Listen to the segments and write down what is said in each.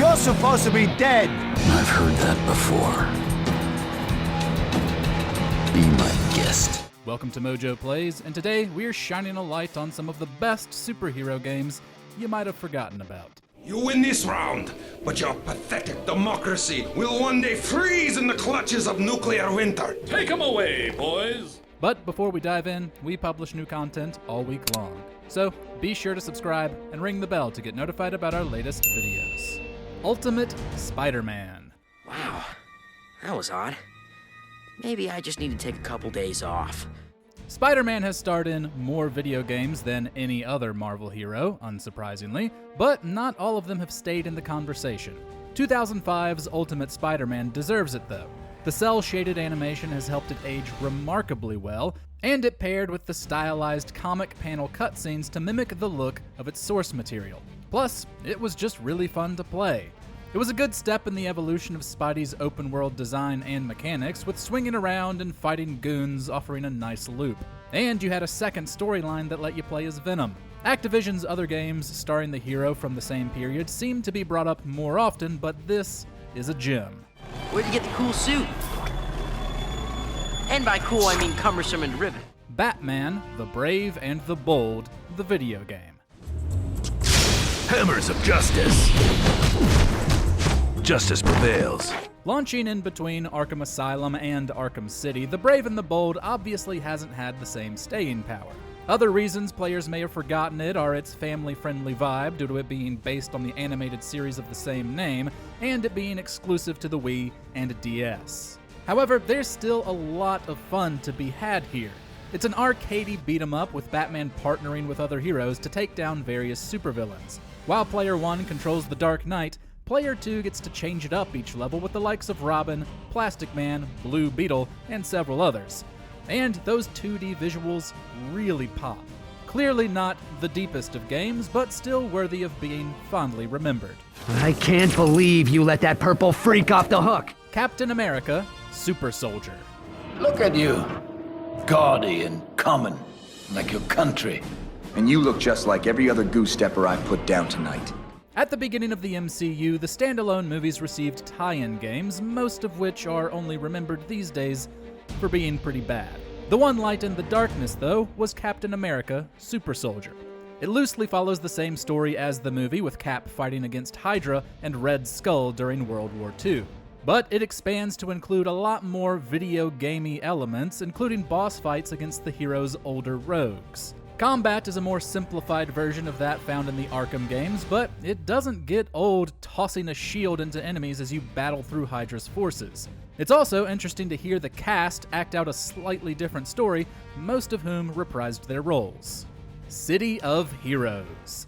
You're supposed to be dead. I've heard that before. Be my guest. Welcome to MojoPlays, and today we're shining a light on some of the best superhero games you might have forgotten about. You win this round, but your pathetic democracy will one day freeze in the clutches of nuclear winter. Take them away, boys! But before we dive in, we publish new content all week long. So be sure to subscribe and ring the bell to get notified about our latest videos. Ultimate Spider-Man. Wow, that was odd. Maybe I just need to take a couple days off. Spider-Man has starred in more video games than any other Marvel hero, unsurprisingly, but not all of them have stayed in the conversation. 2005's Ultimate Spider-Man deserves it though. The cel-shaded animation has helped it age remarkably well, and it paired with the stylized comic panel cutscenes to mimic the look of its source material. Plus, it was just really fun to play. It was a good step in the evolution of Spidey's open-world design and mechanics, with swinging around and fighting goons offering a nice loop. And you had a second storyline that let you play as Venom. Activision's other games starring the hero from the same period seem to be brought up more often, but this is a gem. Where'd you get the cool suit? And by cool, I mean cumbersome and driven. Batman, the Brave and the Bold, the video game. Hammers of justice. Justice prevails. Launching in between Arkham Asylum and Arkham City, The Brave and the Bold obviously hasn't had the same staying power. Other reasons players may have forgotten it are its family-friendly vibe due to it being based on the animated series of the same name, and it being exclusive to the Wii and DS. However, there's still a lot of fun to be had here. It's an arcadey beat-em-up with Batman partnering with other heroes to take down various supervillains. While Player 1 controls the Dark Knight, Player 2 gets to change it up each level with the likes of Robin, Plastic Man, Blue Beetle, and several others. And those 2D visuals really pop. Clearly not the deepest of games, but still worthy of being fondly remembered. I can't believe you let that purple freak off the hook! Captain America, Super Soldier. Look at you. Gaudy and common, like your country. And you look just like every other goose-stepper I've put down tonight. At the beginning of the MCU, the standalone movies received tie-in games, most of which are only remembered these days for being pretty bad. The one light in the darkness, though, was Captain America, Super Soldier. It loosely follows the same story as the movie, with Cap fighting against Hydra and Red Skull during World War II. But it expands to include a lot more video gamey elements, including boss fights against the hero's older rogues. Combat is a more simplified version of that found in the Arkham games, but it doesn't get old tossing a shield into enemies as you battle through Hydra's forces. It's also interesting to hear the cast act out a slightly different story, most of whom reprised their roles. City of Heroes.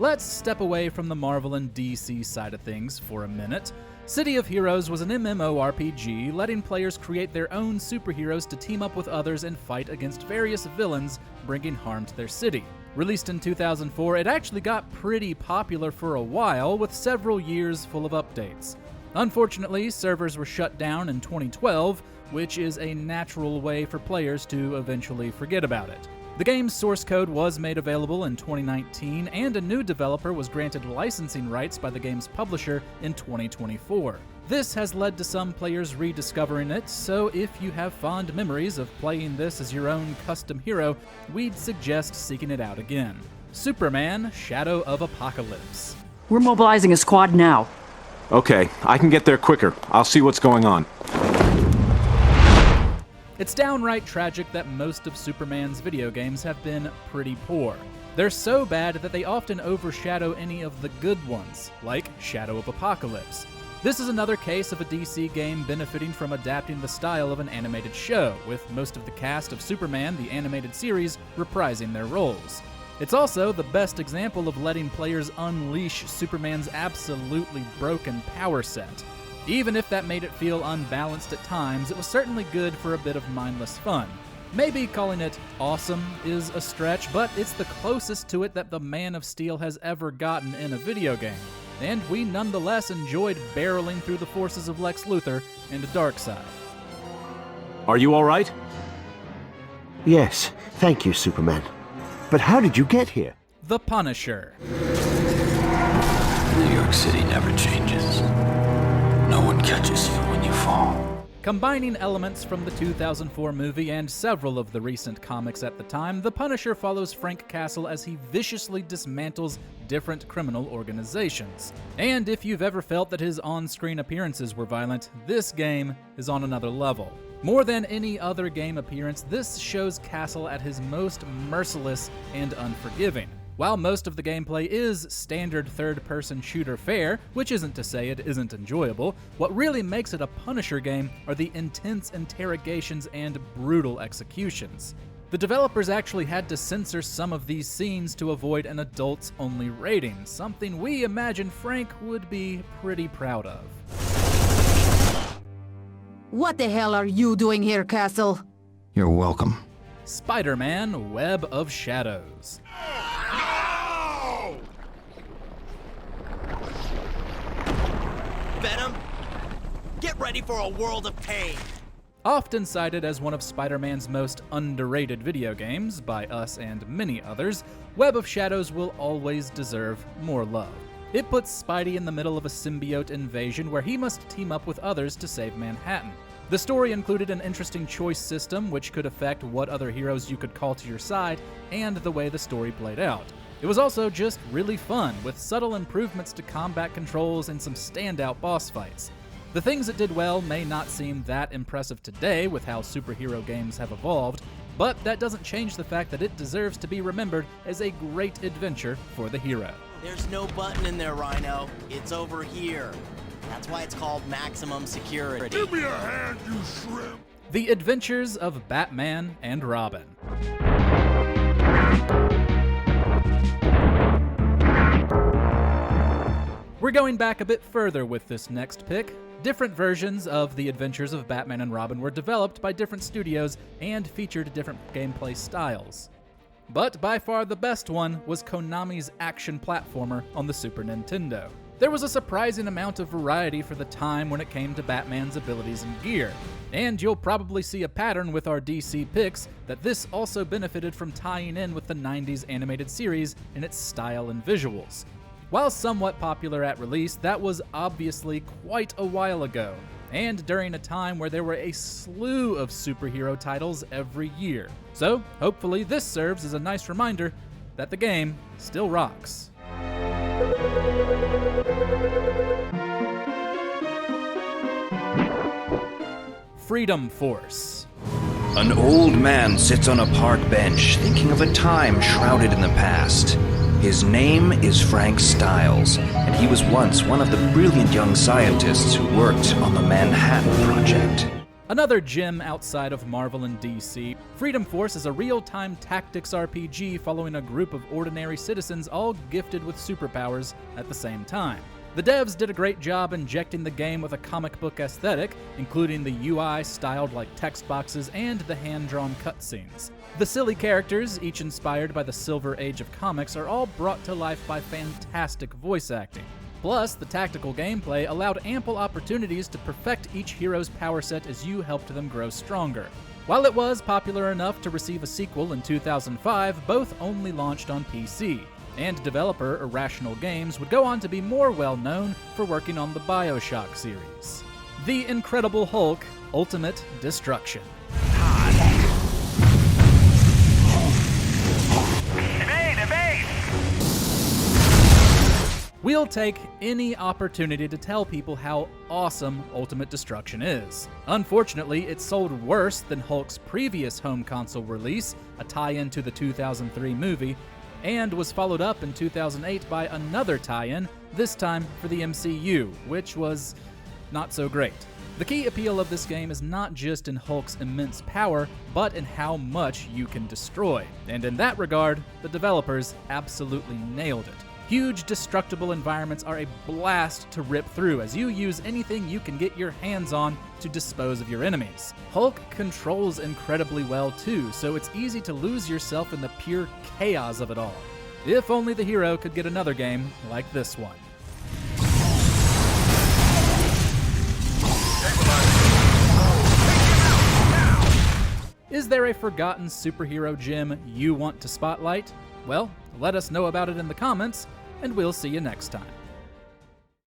Let's step away from the Marvel and DC side of things for a minute. City of Heroes was an MMORPG letting players create their own superheroes to team up with others and fight against various villains, bringing harm to their city. Released in 2004, it actually got pretty popular for a while, with several years full of updates. Unfortunately, servers were shut down in 2012, which is a natural way for players to eventually forget about it. The game's source code was made available in 2019, and a new developer was granted licensing rights by the game's publisher in 2024. This has led to some players rediscovering it, so if you have fond memories of playing this as your own custom hero, we'd suggest seeking it out again. Superman: Shadow of Apocalypse. We're mobilizing a squad now. Okay, I can get there quicker. I'll see what's going on. It's downright tragic that most of Superman's video games have been pretty poor. They're so bad that they often overshadow any of the good ones, like Shadow of Apocalypse. This is another case of a DC game benefiting from adapting the style of an animated show, with most of the cast of Superman, the animated series, reprising their roles. It's also the best example of letting players unleash Superman's absolutely broken power set. Even if that made it feel unbalanced at times, it was certainly good for a bit of mindless fun. Maybe calling it awesome is a stretch, but it's the closest to it that the Man of Steel has ever gotten in a video game. And we nonetheless enjoyed barreling through the forces of Lex Luthor and Darkseid. Are you all right? Yes, thank you, Superman. But how did you get here? The Punisher. New York City never changes. No one catches you when you fall. Combining elements from the 2004 movie and several of the recent comics at the time, The Punisher follows Frank Castle as he viciously dismantles different criminal organizations. And if you've ever felt that his on-screen appearances were violent, this game is on another level. More than any other game appearance, this shows Castle at his most merciless and unforgiving. While most of the gameplay is standard third-person shooter fare, which isn't to say it isn't enjoyable, what really makes it a Punisher game are the intense interrogations and brutal executions. The developers actually had to censor some of these scenes to avoid an adults-only rating, something we imagine Frank would be pretty proud of. What the hell are you doing here, Castle? You're welcome. SpiderMan: Web of Shadows. Venom, get ready for a world of pain. Often cited as one of Spider-Man's most underrated video games by us and many others, Web of Shadows will always deserve more love. It puts Spidey in the middle of a symbiote invasion where he must team up with others to save Manhattan. The story included an interesting choice system which could affect what other heroes you could call to your side and the way the story played out. It was also just really fun, with subtle improvements to combat controls and some standout boss fights. The things it did well may not seem that impressive today with how superhero games have evolved, but that doesn't change the fact that it deserves to be remembered as a great adventure for the hero. There's no button in there, Rhino. It's over here. That's why it's called maximum security. Give me a hand, you shrimp! The Adventures of Batman and Robin. We're going back a bit further with this next pick. Different versions of The Adventures of Batman and Robin were developed by different studios and featured different gameplay styles. But by far the best one was Konami's action platformer on the Super Nintendo. There was a surprising amount of variety for the time when it came to Batman's abilities and gear, and you'll probably see a pattern with our DC picks that this also benefited from tying in with the 90s animated series in its style and visuals. While somewhat popular at release, that was obviously quite a while ago, and during a time where there were a slew of superhero titles every year. So, hopefully this serves as a nice reminder that the game still rocks. Freedom Force. An old man sits on a park bench, thinking of a time shrouded in the past. His name is Frank Styles, and he was once one of the brilliant young scientists who worked on the Manhattan Project. Another gem outside of Marvel and DC, Freedom Force is a real-time tactics RPG following a group of ordinary citizens all gifted with superpowers at the same time. The devs did a great job injecting the game with a comic book aesthetic, including the UI styled like text boxes and the hand-drawn cutscenes. The silly characters, each inspired by the Silver Age of comics, are all brought to life by fantastic voice acting. Plus, the tactical gameplay allowed ample opportunities to perfect each hero's power set as you helped them grow stronger. While it was popular enough to receive a sequel in 2005, both only launched on PC, and developer Irrational Games would go on to be more well-known for working on the BioShock series. The Incredible Hulk: Ultimate Destruction. We'll take any opportunity to tell people how awesome Ultimate Destruction is. Unfortunately, it sold worse than Hulk's previous home console release, a tie-in to the 2003 movie, and was followed up in 2008 by another tie-in, this time for the MCU, which was not so great. The key appeal of this game is not just in Hulk's immense power, but in how much you can destroy. And in that regard, the developers absolutely nailed it. Huge destructible environments are a blast to rip through as you use anything you can get your hands on to dispose of your enemies. Hulk controls incredibly well too, so it's easy to lose yourself in the pure chaos of it all. If only the hero could get another game like this one. Is there a forgotten superhero gem you want to spotlight? Well, let us know about it in the comments, and we'll see you next time.